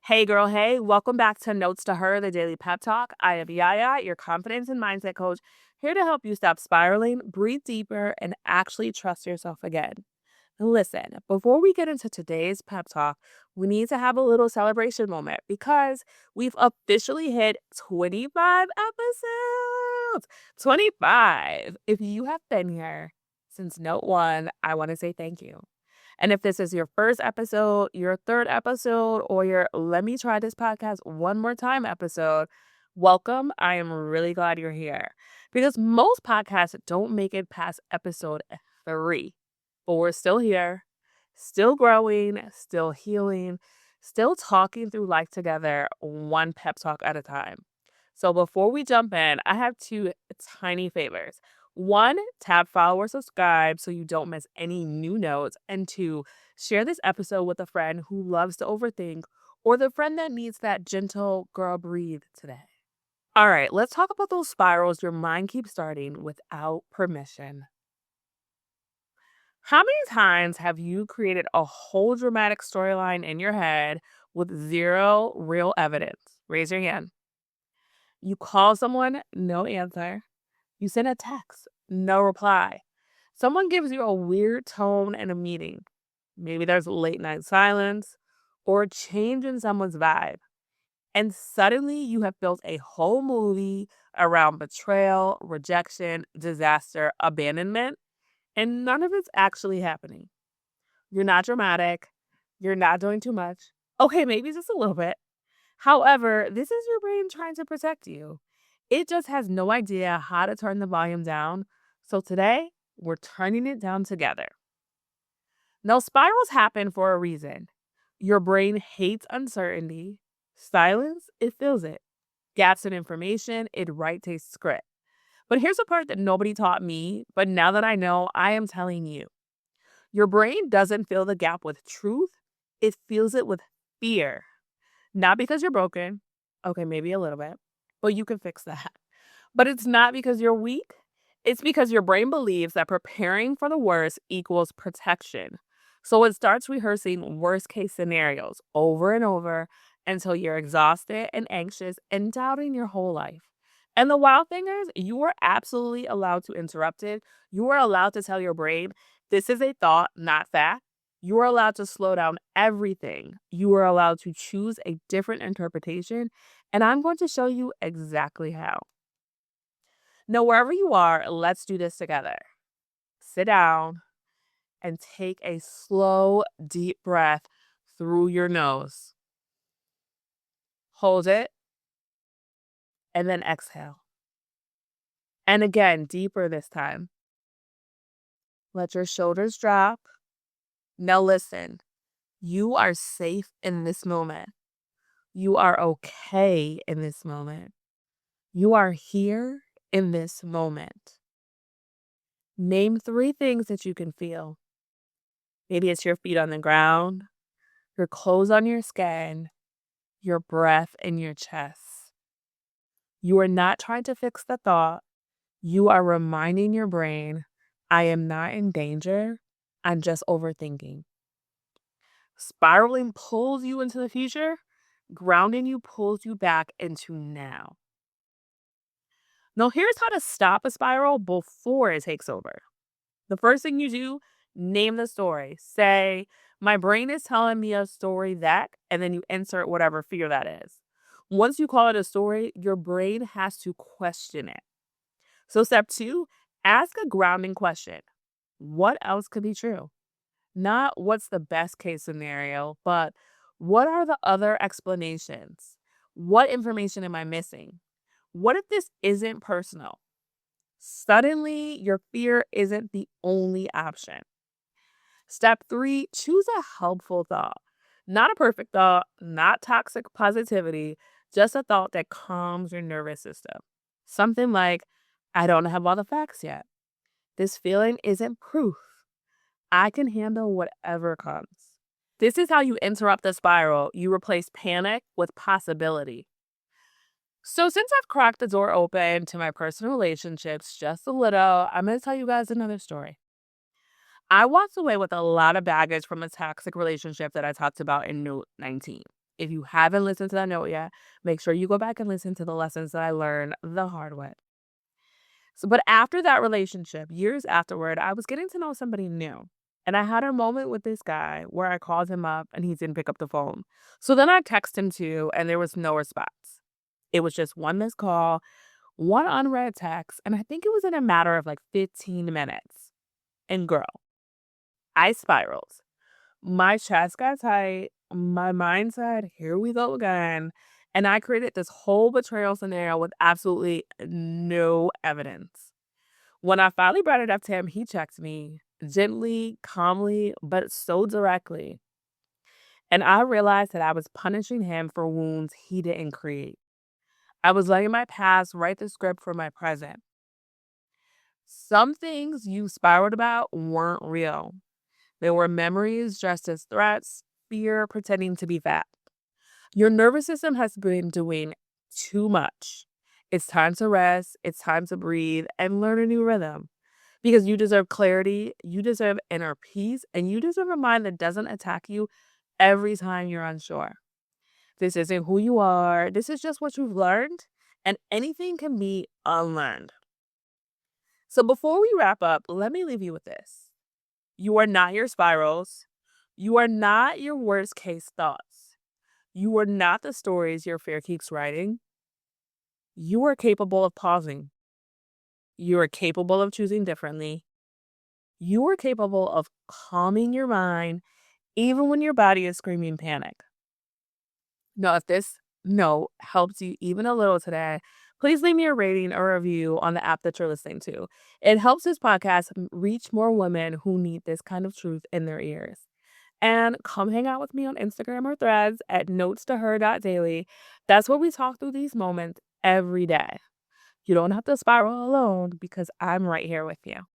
Hey, girl, hey, welcome back to Notes to Her, the daily pep talk. I am Yaya, your confidence and mindset coach, here to help you stop spiraling, breathe deeper, and actually trust yourself again. Now, listen, before we get into today's pep talk, we need to have a little celebration moment because we've officially hit 25 episodes. 25. If you have been here since note one, I want to say thank you. And if this is your first episode, your third episode, or your let me try this podcast one more time episode, welcome. I am really glad you're here because most podcasts don't make it past episode three, but we're still here, still growing, still healing, still talking through life together, one pep talk at a time. So before we jump in, I have two tiny favors. One, tap follow or subscribe so you don't miss any new notes. And two, share this episode with a friend who loves to overthink or the friend that needs that gentle girl breathe today. All right, let's talk about those spirals your mind keeps starting without permission. How many times have you created a whole dramatic storyline in your head with zero real evidence? Raise your hand. You call someone, no answer. You send a text, no reply. Someone gives you a weird tone in a meeting. Maybe there's late night silence or a change in someone's vibe. And suddenly you have built a whole movie around betrayal, rejection, disaster, abandonment, and none of it's actually happening. You're not dramatic. You're not doing too much. Okay, maybe just a little bit. However, this is your brain trying to protect you. It just has no idea how to turn the volume down. So today, we're turning it down together. Now, spirals happen for a reason. Your brain hates uncertainty. Silence, it feels it. Gaps in information, it writes a script. But here's the part that nobody taught me, but now that I know, I am telling you. Your brain doesn't fill the gap with truth, it fills it with fear. Not because you're broken. Okay, maybe a little bit, but you can fix that. But it's not because you're weak. It's because your brain believes that preparing for the worst equals protection. So it starts rehearsing worst case scenarios over and over until you're exhausted and anxious and doubting your whole life. And the wild thing is, you are absolutely allowed to interrupt it. You are allowed to tell your brain, this is a thought, not fact. You are allowed to slow down everything. You are allowed to choose a different interpretation. And I'm going to show you exactly how. Now, wherever you are, let's do this together. Sit down and take a slow, deep breath through your nose. Hold it and then exhale. And again, deeper this time. Let your shoulders drop. Now, listen, you are safe in this moment. You are okay in this moment. You are here in this moment. Name three things that you can feel. Maybe it's your feet on the ground, your clothes on your skin, your breath in your chest. You are not trying to fix the thought. You are reminding your brain, I am not in danger. I'm just overthinking. Spiraling pulls you into the future. Grounding you pulls you back into now. Now, here's how to stop a spiral before it takes over. The first thing you do, name the story. Say, my brain is telling me a story that, and then you insert whatever fear that is. Once you call it a story, your brain has to question it. So, step two, ask a grounding question. What else could be true? Not what's the best case scenario, but what are the other explanations? What information am I missing? What if this isn't personal? Suddenly, your fear isn't the only option. Step three, choose a helpful thought. Not a perfect thought, not toxic positivity, just a thought that calms your nervous system. Something like, I don't have all the facts yet. This feeling isn't proof. I can handle whatever comes. This is how you interrupt the spiral. You replace panic with possibility. So, since I've cracked the door open to my personal relationships just a little, I'm going to tell you guys another story. I walked away with a lot of baggage from a toxic relationship that I talked about in Note 19. If you haven't listened to that note yet, make sure you go back and listen to the lessons that I learned the hard way. So, but after that relationship, years afterward, I was getting to know somebody new. And I had a moment with this guy where I called him up and he didn't pick up the phone. So then I texted him too, and there was no response. It was just one missed call, one unread text, and I think it was in a matter of like 15 minutes. And girl, I spiraled. My chest got tight. My mind said, here we go again. And I created this whole betrayal scenario with absolutely no evidence. When I finally brought it up to him, he checked me gently, calmly, but so directly. And I realized that I was punishing him for wounds he didn't create. I was letting my past write the script for my present. Some things you spiraled about weren't real. They were memories dressed as threats, fear pretending to be fact. Your nervous system has been doing too much. It's time to rest, it's time to breathe and learn a new rhythm. Because you deserve clarity, you deserve inner peace, and you deserve a mind that doesn't attack you every time you're unsure. This isn't who you are, this is just what you've learned, and anything can be unlearned. So before we wrap up, let me leave you with this. You are not your spirals. You are not your worst case thoughts. You are not the stories your fear keeps writing. You are capable of pausing. You are capable of choosing differently. You are capable of calming your mind even when your body is screaming panic. Now, if this note helps you even a little today, please leave me a rating or review on the app that you're listening to. It helps this podcast reach more women who need this kind of truth in their ears. And come hang out with me on Instagram or threads at notestoher.daily. That's where we talk through these moments every day. You don't have to spiral alone because I'm right here with you.